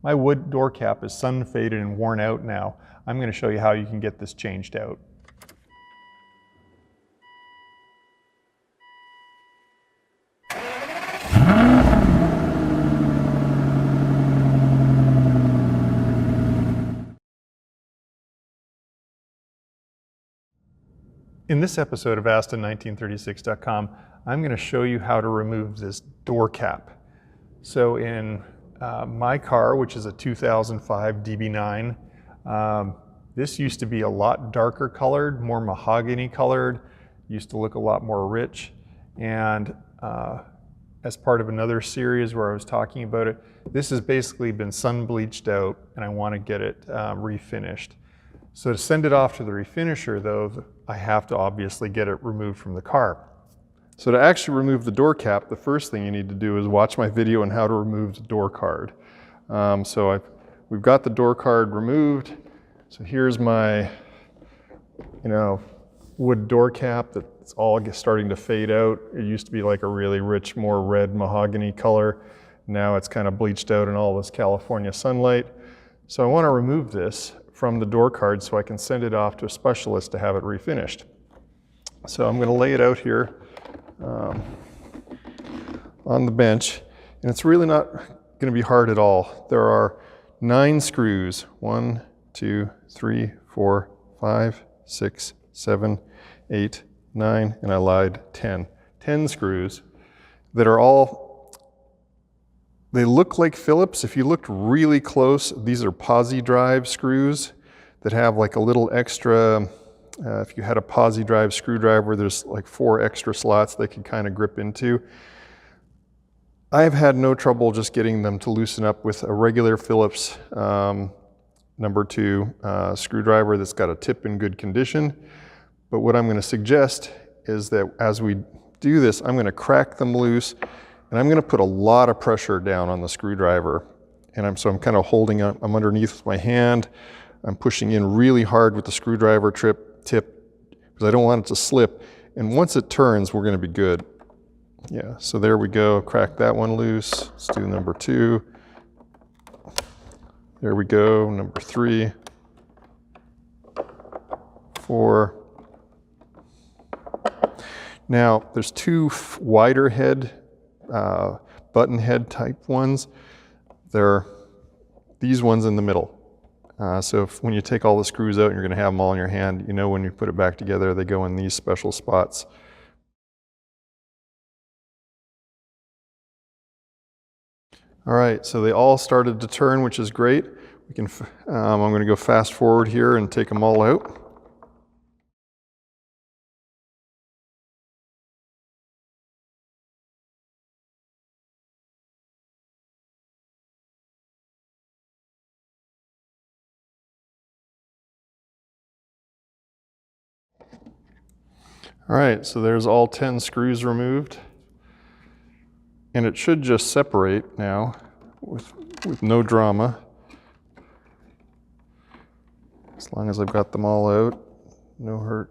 My wood door cap is sun faded and worn out now. I'm going to show you how you can get this changed out. In this episode of Aston1936.com, I'm going to show you how to remove this door cap. So in my car, which is a 2005 DB9, this used to be a lot darker colored, more mahogany colored, used to look a lot more rich. And as part of another series where I was talking about it, this has basically been sun bleached out and I want to get it refinished. So to send it off to the refinisher though, I have to obviously get it removed from the car. So to actually remove the door cap, the first thing you need to do is watch my video on how to remove the door card. We've got the door card removed. So here's my, wood door cap that's all starting to fade out. It used to be like a really rich, more red mahogany color. Now it's kind of bleached out in all this California sunlight. So I want to remove this from the door card so I can send it off to a specialist to have it refinished. So I'm going to lay it out here on the bench, and it's really not going to be hard at all. There are 9 screws, 1, 2, 3, 4, 5, 6, 7, 8, 9, and I lied, 10. 10 screws that are all, they look like Phillips. If you looked really close, these are posi drive screws that have like a little extra, if you had a posi drive screwdriver, there's like 4 extra slots they can kind of grip into. I've had no trouble just getting them to loosen up with a regular Phillips number 2 screwdriver that's got a tip in good condition. But what I'm going to suggest is that as we do this, I'm going to crack them loose. And I'm going to put a lot of pressure down on the screwdriver. And so I'm kind of holding up, I'm underneath with my hand. I'm pushing in really hard with the screwdriver tip because I don't want it to slip. And once it turns, we're going to be good. Yeah, so there we go. Crack that one loose. Let's do number 2. There we go. Number 3, 4. Now, there's 2 wider head button head type ones. They're these ones in the middle. So when you take all the screws out and you're going to have them all in your hand, you know when you put it back together, they go in these special spots. All right, so they all started to turn, which is great. We can. I'm going to go fast forward here and take them all out. All right, so there's all 10 screws removed. And it should just separate now with no drama. As long as I've got them all out, no hurt.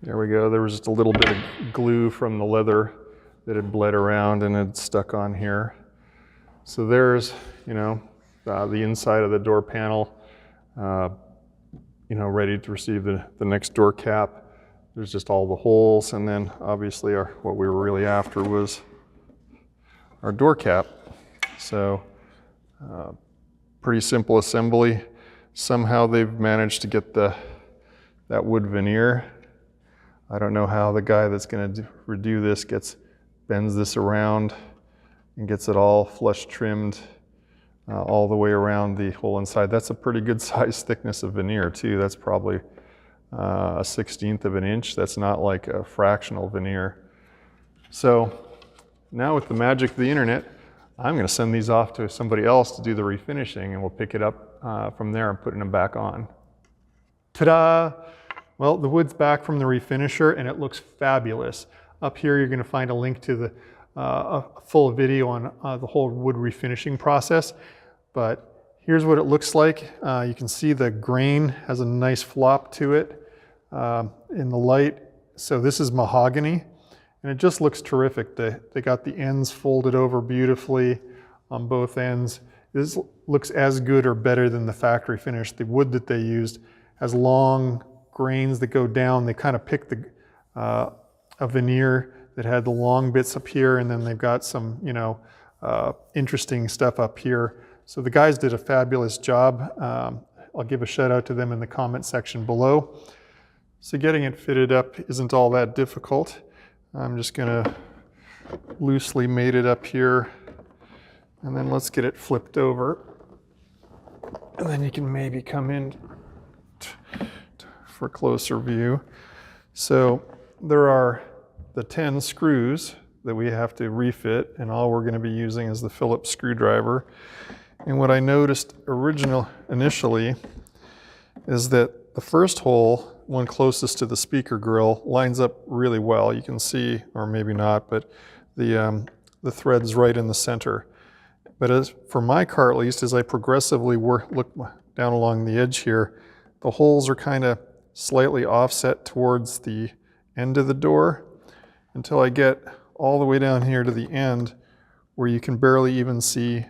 There we go. There was just a little bit of glue from the leather that had bled around and had stuck on here. So there's, the inside of the door panel, ready to receive the next door cap. There's just all the holes, and then obviously what we were really after was our door cap. So pretty simple assembly. Somehow they've managed to get that wood veneer. I don't know how the guy that's going to redo this bends this around and gets it all flush trimmed all the way around the whole inside. That's a pretty good size thickness of veneer too. That's probably a 1/16 of an inch. That's not like a fractional veneer. So now with the magic of the internet, I'm going to send these off to somebody else to do the refinishing, and we'll pick it up from there and putting them back on. Ta-da! Well, the wood's back from the refinisher and it looks fabulous. Up here you're going to find a link to a full video on the whole wood refinishing process. But Here's what it looks like. You can see the grain has a nice flop to it in the light. So this is mahogany, and it just looks terrific. They got the ends folded over beautifully on both ends. This looks as good or better than the factory finish. The wood that they used has long grains that go down. They kind of picked a veneer that had the long bits up here, and then they've got some, you know, interesting stuff up here. So the guys did a fabulous job. I'll give a shout out to them in the comment section below. So getting it fitted up isn't all that difficult. I'm just gonna loosely mate it up here, and then let's get it flipped over. And then you can maybe come in for a closer view. So there are the 10 screws that we have to refit, and all we're gonna be using is the Phillips screwdriver. And what I noticed initially is that the first hole, one closest to the speaker grill, lines up really well. You can see, or maybe not, but the thread's right in the center. But as for my car, at least, as I progressively look down along the edge here, the holes are kind of slightly offset towards the end of the door until I get all the way down here to the end where you can barely even see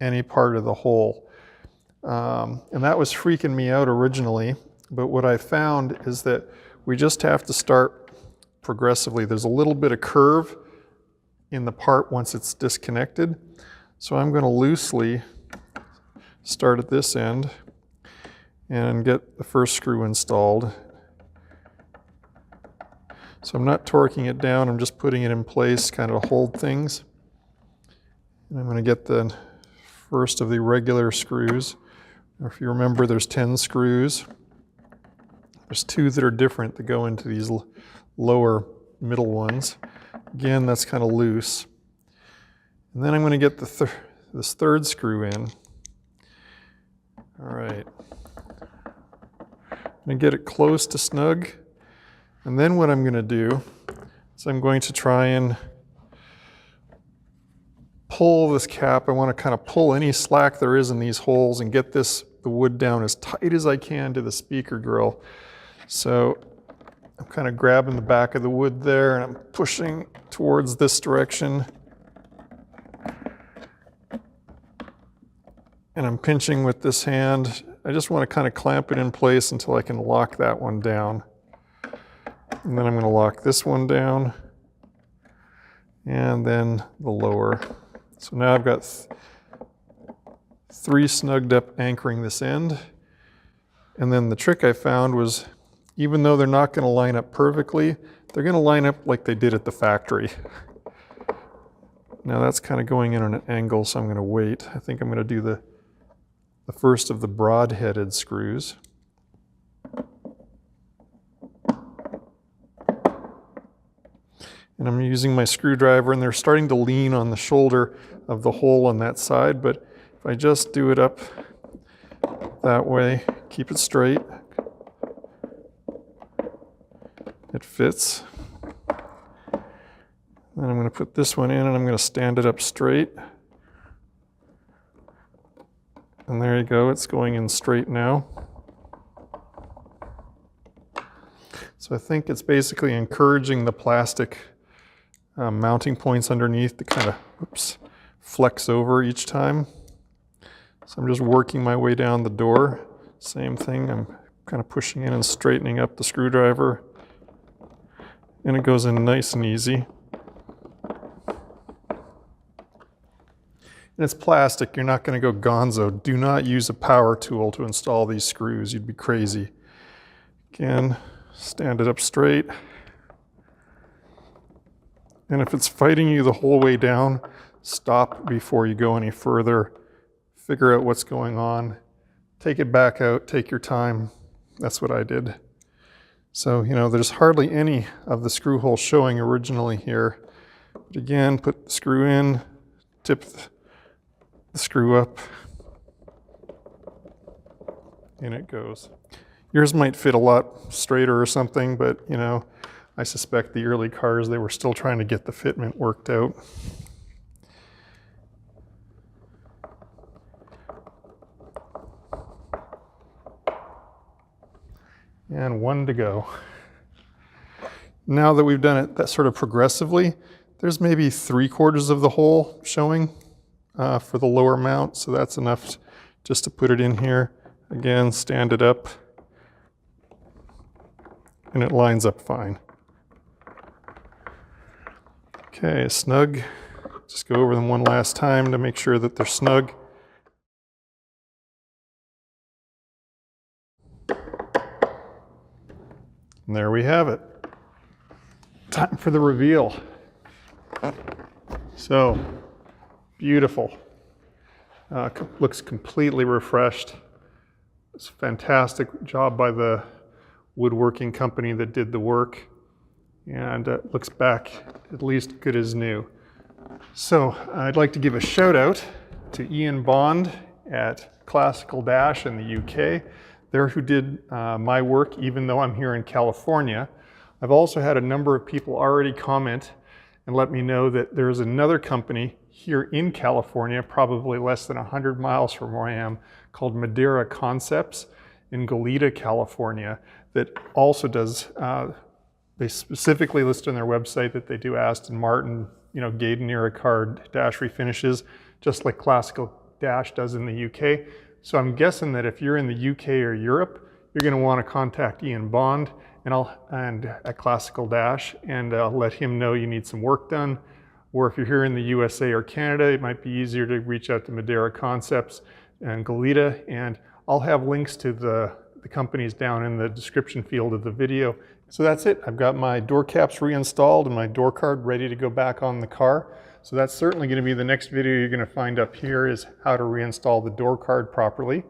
any part of the hole. And that was freaking me out originally, but what I found is that we just have to start progressively. There's a little bit of curve in the part once it's disconnected. So I'm going to loosely start at this end and get the first screw installed. So I'm not torquing it down, I'm just putting it in place kind of to hold things. And I'm going to get the first of the regular screws. If you remember, there's 10 screws. There's 2 that are different that go into these lower middle ones. Again, that's kind of loose. And then I'm going to get this third screw in. All right. I'm going to get it close to snug. And then what I'm going to do is I'm going to try and pull this cap. I want to kind of pull any slack there is in these holes and get the wood down as tight as I can to the speaker grill. So I'm kind of grabbing the back of the wood there and I'm pushing towards this direction. And I'm pinching with this hand. I just want to kind of clamp it in place until I can lock that one down. And then I'm going to lock this one down and then the lower. So now I've got 3 snugged up anchoring this end. And then the trick I found was, even though they're not going to line up perfectly, they're going to line up like they did at the factory. Now that's kind of going in on an angle, so I'm going to wait. I think I'm going to do the first of the broad-headed screws. And I'm using my screwdriver, and they're starting to lean on the shoulder of the hole on that side, but if I just do it up that way, keep it straight, it fits. Then I'm going to put this one in and I'm going to stand it up straight. And there you go, it's going in straight now. So I think it's basically encouraging the plastic mounting points underneath to kind of, flex over each time. So I'm just working my way down the door. Same thing, I'm kind of pushing in and straightening up the screwdriver. And it goes in nice and easy. And it's plastic, you're not going to go gonzo. Do not use a power tool to install these screws, you'd be crazy. Again, stand it up straight. And if it's fighting you the whole way down, stop before you go any further. Figure out what's going on. Take it back out, take your time. That's what I did. So, you know, there's hardly any of the screw holes showing originally here. But again, put the screw in, tip the screw up, and it goes. Yours might fit a lot straighter or something, but you know, I suspect the early cars, they were still trying to get the fitment worked out. And 1 to go. Now that we've done it that sort of progressively, there's maybe 3/4 of the hole showing for the lower mount, so that's enough just to put it in here. Again, stand it up, and it lines up fine. Okay, snug. Just go over them one last time to make sure that they're snug. And there we have it. Time for the reveal. So, beautiful. Looks completely refreshed. It's a fantastic job by the woodworking company that did the work. And looks back at least good as new. So, I'd like to give a shout out to Ian Bond at Classical Dash in the UK. They're who did my work, even though I'm here in California. I've also had a number of people already comment and let me know that there's another company here in California, probably less than 100 miles from where I am, called Madeira Concepts in Goleta, California, that also does, they specifically list on their website that they do Aston Martin, Gaydon era car dash refinishes, just like Classical Dash does in the UK. So I'm guessing that if you're in the UK or Europe, you're going to want to contact Ian Bond and at Classical Dash, and let him know you need some work done. Or if you're here in the USA or Canada, it might be easier to reach out to Madeira Concepts and Goleta, and I'll have links to the companies down in the description field of the video. So that's it. I've got my door caps reinstalled and my door card ready to go back on the car. So that's certainly going to be the next video you're going to find up here, is how to reinstall the door card properly.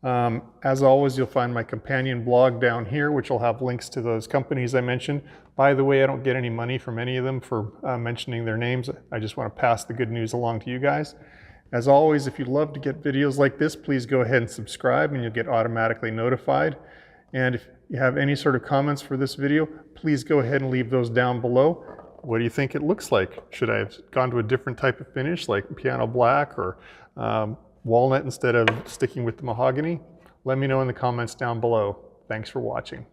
As always, you'll find my companion blog down here, which will have links to those companies I mentioned. By the way, I don't get any money from any of them for mentioning their names. I just want to pass the good news along to you guys. As always, if you'd love to get videos like this, please go ahead and subscribe and you'll get automatically notified. And if you have any sort of comments for this video, please go ahead and leave those down below. What do you think it looks like? Should I have gone to a different type of finish, like piano black or walnut instead of sticking with the mahogany? Let me know in the comments down below. Thanks for watching.